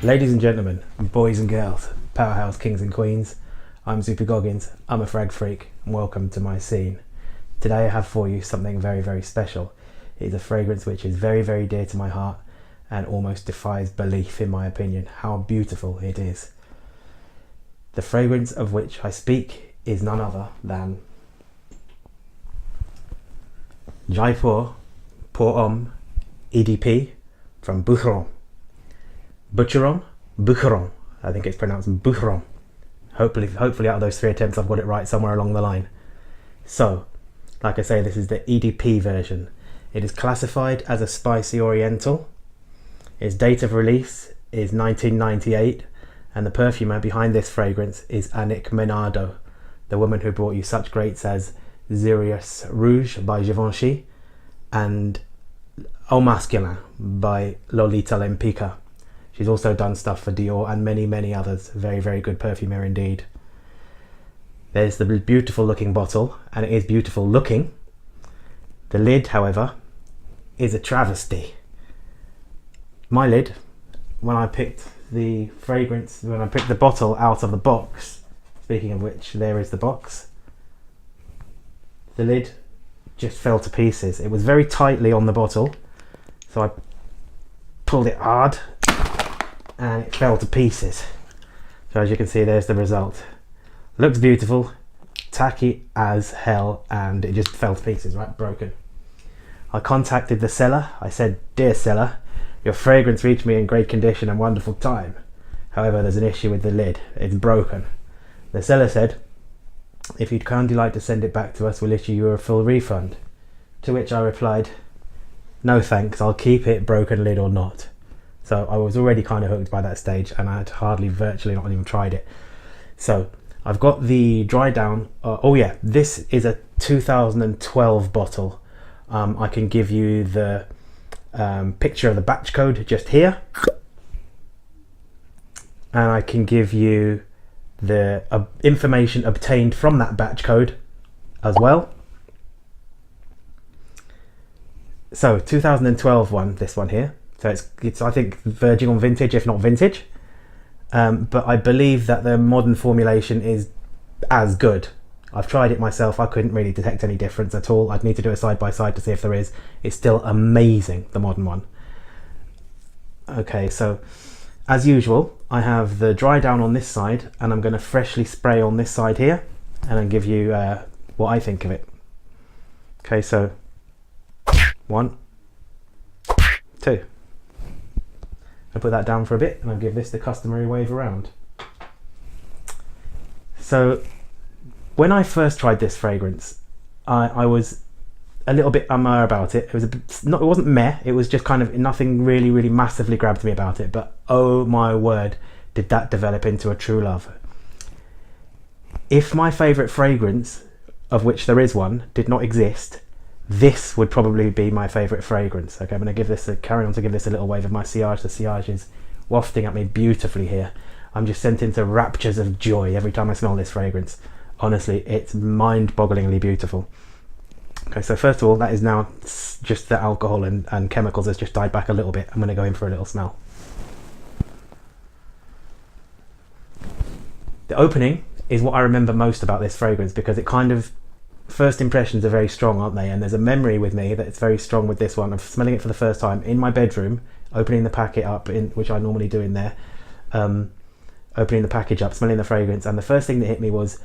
Ladies and gentlemen, boys and girls, powerhouse kings and queens, I'm Super Goggins, I'm a frag freak, and welcome to my scene. Today I have for you something very, very special. It is a fragrance which is very, very dear to my heart and almost defies belief in my opinion, how beautiful it is. The fragrance of which I speak is none other than Jaipur Homme EDP from Boucheron. Boucheron. I think it's pronounced Boucheron. Hopefully out of those 3 attempts I've got it right somewhere along the line. So, like I say, this is the EDP version. It is classified as a spicy oriental. Its date of release is 1998, and the perfumer behind this fragrance is Annick Menardo, the woman who brought you such greats as Resinous Rouge by Givenchy and Au Masculin by Lolita Lempicka. She's also done stuff for Dior and many, many others. Very, very good perfumer indeed. There's the beautiful looking bottle, and it is beautiful looking. The lid, however, is a travesty. My lid, when I picked the bottle out of the box, speaking of which, there is the box, the lid just fell to pieces. It was very tightly on the bottle, so I pulled it hard, and it fell to pieces. So as you can see, there's the result. Looks beautiful, tacky as hell, and it just fell to pieces, right, broken. I contacted the seller. I said, "Dear seller, your fragrance reached me in great condition and wonderful time. However, there's an issue with the lid, it's broken." The seller said, "If you'd kindly like to send it back to us, we'll issue you a full refund." To which I replied, "No thanks, I'll keep it, broken lid or not." So I was already kind of hooked by that stage, and I had virtually not even tried it. So I've got the dry down. Oh yeah, this is a 2012 bottle. I can give you the picture of the batch code just here. And I can give you the information obtained from that batch code as well. So 2012 one, this one here. So it's I think verging on vintage, if not vintage. But I believe that the modern formulation is as good. I've tried it myself. I couldn't really detect any difference at all. I'd need to do a side by side to see if there is. It's still amazing, the modern one. Okay, so as usual, I have the dry down on this side, and I'm going to freshly spray on this side here, and then give you what I think of it. Okay, so 1, 2. I put that down for a bit, and I'll give this the customary wave around. So when I first tried this fragrance, I was a little bit about it. It was it wasn't meh, it was just kind of nothing really massively grabbed me about it, but oh my word, did that develop into a true love. If my favourite fragrance, of which there is one, did not exist, this would probably be my favourite fragrance. Okay, I'm going to carry on to give this a little wave of my sillage. The sillage is wafting at me beautifully here. I'm just sent into raptures of joy every time I smell this fragrance. Honestly, it's mind-bogglingly beautiful. Okay, so first of all, that is now just the alcohol and chemicals has just died back a little bit. I'm going to go in for a little smell. The opening is what I remember most about this fragrance, because it kind of, first impressions are very strong, aren't they? And there's a memory with me that it's very strong with this one of smelling it for the first time in my bedroom, opening the packet up, which I normally do in there, opening the package up, smelling the fragrance, and the first thing that hit me was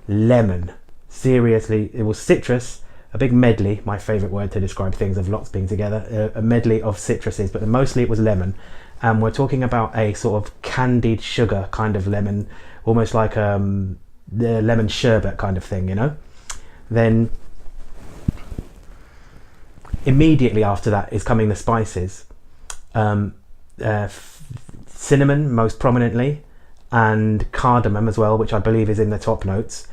lemon. Seriously, it was citrus, a big medley, my favourite word to describe things of lots being together, a medley of citruses, but mostly it was lemon. And we're talking about a sort of candied sugar kind of lemon, almost like the lemon sherbet kind of thing, you know? Then Immediately after that is coming the spices. Cinnamon most prominently, and cardamom as well, which I believe is in the top notes.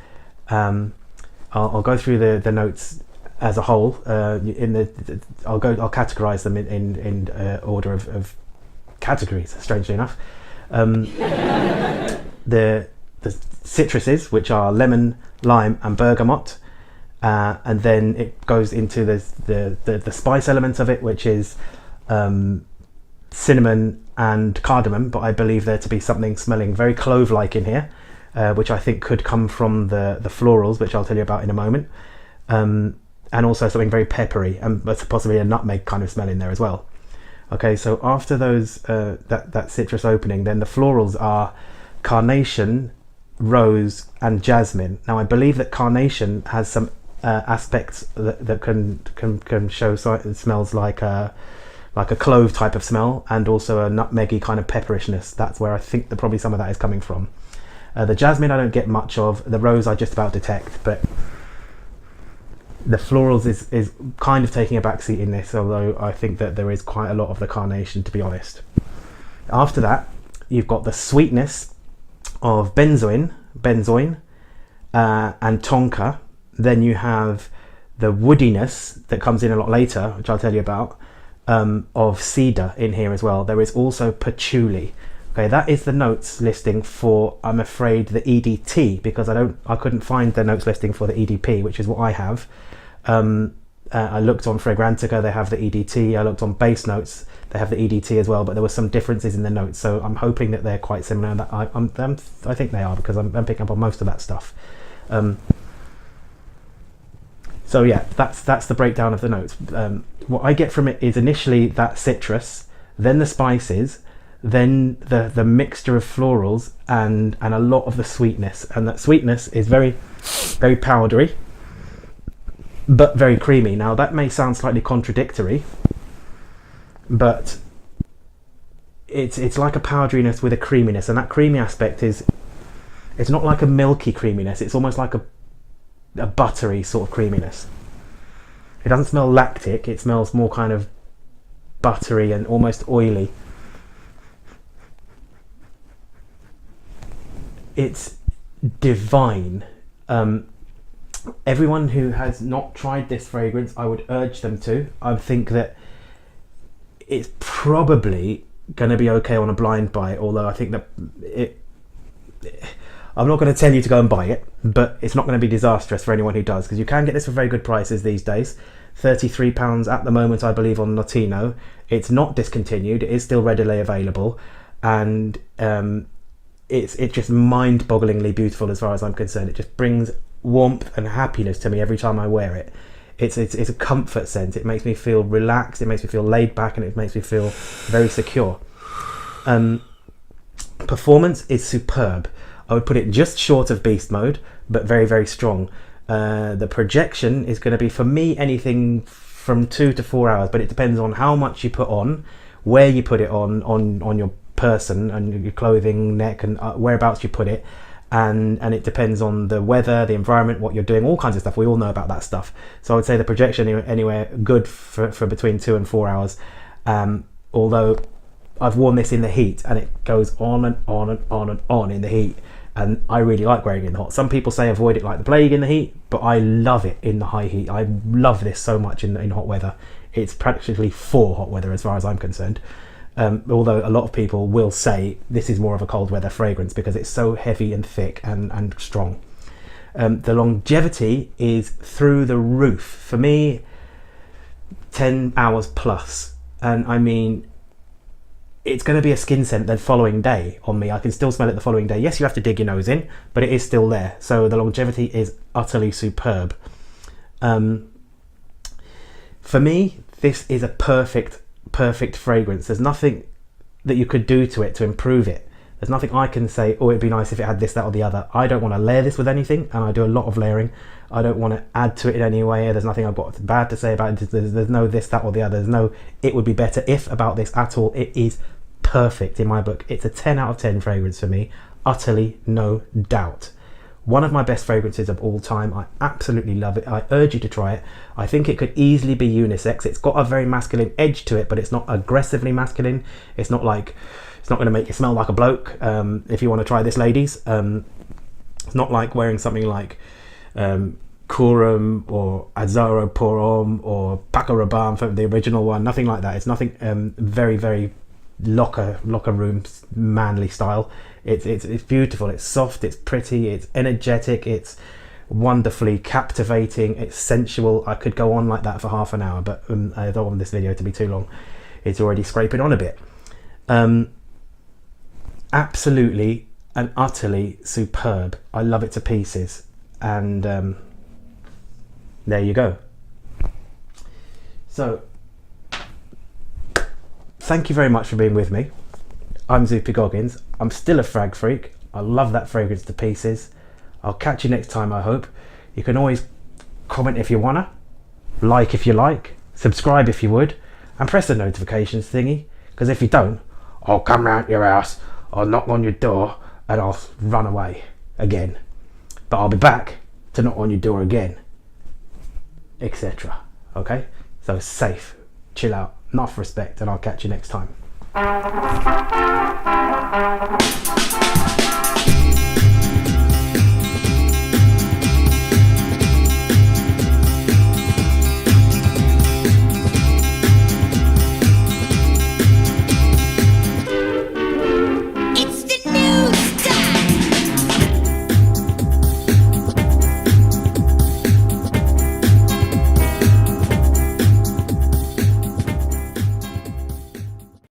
I'll go through the notes as a whole. I'll categorize them in order of categories, strangely enough. The citruses, which are lemon, lime and bergamot, and then it goes into the spice element of it, which is cinnamon and cardamom, but I believe there to be something smelling very clove-like in here, which I think could come from the florals, which I'll tell you about in a moment, and also something very peppery, and possibly a nutmeg kind of smell in there as well. Okay, so after those that citrus opening, then the florals are carnation, rose and jasmine. Now I believe that carnation has some aspects that can show, so it smells like a clove type of smell, and also a nutmeggy kind of pepperishness. That's where I think that probably some of that is coming from. The jasmine I don't get much of. The rose I just about detect, but the florals is kind of taking a backseat in this, although I think that there is quite a lot of the carnation, to be honest. After that, you've got the sweetness of benzoin, and tonka. Then you have the woodiness that comes in a lot later, which I'll tell you about, of cedar in here as well. There is also patchouli. Okay, that is the notes listing for, I'm afraid, the EDT, because I couldn't find the notes listing for the EDP, which is what I have. I looked on Fragrantica, they have the EDT. I looked on Base Notes, they have the EDT as well, but there were some differences in the notes, so I'm hoping that they're quite similar. And that I think they are, because I'm picking up on most of that stuff. So yeah, that's the breakdown of the notes. What I get from it is initially that citrus, then the spices, then the mixture of florals, and a lot of the sweetness. And that sweetness is very, very powdery, but very creamy. Now that may sound slightly contradictory, but it's like a powderiness with a creaminess, and that creamy aspect it's not like a milky creaminess, it's almost like a buttery sort of creaminess. It doesn't smell lactic, it smells more kind of buttery and almost oily. It's divine. Everyone who has not tried this fragrance, I would urge them to. I think that it's probably going to be okay on a blind buy, although I think that I'm not going to tell you to go and buy it, but it's not going to be disastrous for anyone who does, because you can get this for very good prices these days. £33 at the moment, I believe, on Notino. It's not discontinued, it is still readily available, and it's just mind-bogglingly beautiful as far as I'm concerned. It just brings warmth and happiness to me every time I wear it. It's a comfort scent. It makes me feel relaxed, it makes me feel laid back, and it makes me feel very secure. Performance is superb. I would put it just short of beast mode, but very, very strong. The projection is going to be, for me, anything from 2 to 4 hours, but it depends on how much you put on, where you put it on your person and your clothing, neck, and whereabouts you put it, and it depends on the weather, the environment, what you're doing, all kinds of stuff. We all know about that stuff. So I would say the projection anywhere good for between 2 and 4 hours. Although I've worn this in the heat, and it goes on and on and on and on in the heat, and I really like wearing it in the hot. Some people say avoid it like the plague in the heat, but I love it in the high heat. I love this so much in hot weather. It's practically for hot weather as far as I'm concerned. Although a lot of people will say this is more of a cold weather fragrance because it's so heavy and thick and strong. The longevity is through the roof. For me, 10 hours plus. And I mean, it's going to be a skin scent the following day on me. I can still smell it the following day. Yes, you have to dig your nose in, but it is still there. So the longevity is utterly superb. For me, this is a perfect fragrance. There's nothing that you could do to it to improve it. There's nothing I can say, oh, it'd be nice if it had this, that, or the other. I don't want to layer this with anything, and I do a lot of layering. I don't want to add to it in any way. There's nothing I've got bad to say about it. There's no this, that, or the other. There's no it would be better if about this at all. It is perfect in my book. It's a 10 out of 10 fragrance for me. Utterly no doubt. One of my best fragrances of all time. I absolutely love it. I urge you to try it. I think it could easily be unisex. It's got a very masculine edge to it, but it's not aggressively masculine. It's not going to make you smell like a bloke. If you want to try this, ladies, it's not like wearing something like Kurum or Azaro Pour Homme or Paco Rabanne from the original one. Nothing like that. It's nothing very, very locker room manly style. It's beautiful. It's soft. It's pretty. It's energetic. It's wonderfully captivating. It's sensual. I could go on like that for half an hour, but I don't want this video to be too long. It's already scraping on a bit. Absolutely and utterly superb. I love it to pieces. And there you go. So thank you very much for being with me. I'm Zoopy Goggins. I'm still a frag freak. I love that fragrance to pieces. I'll catch you next time, I hope. You can always comment if you wanna, like if you like, subscribe if you would, and press the notifications thingy, because if you don't, I'll come round your house, I'll knock on your door, and I'll run away again. But I'll be back to knock on your door again, etc. Okay? So safe, chill out, enough respect, and I'll catch you next time.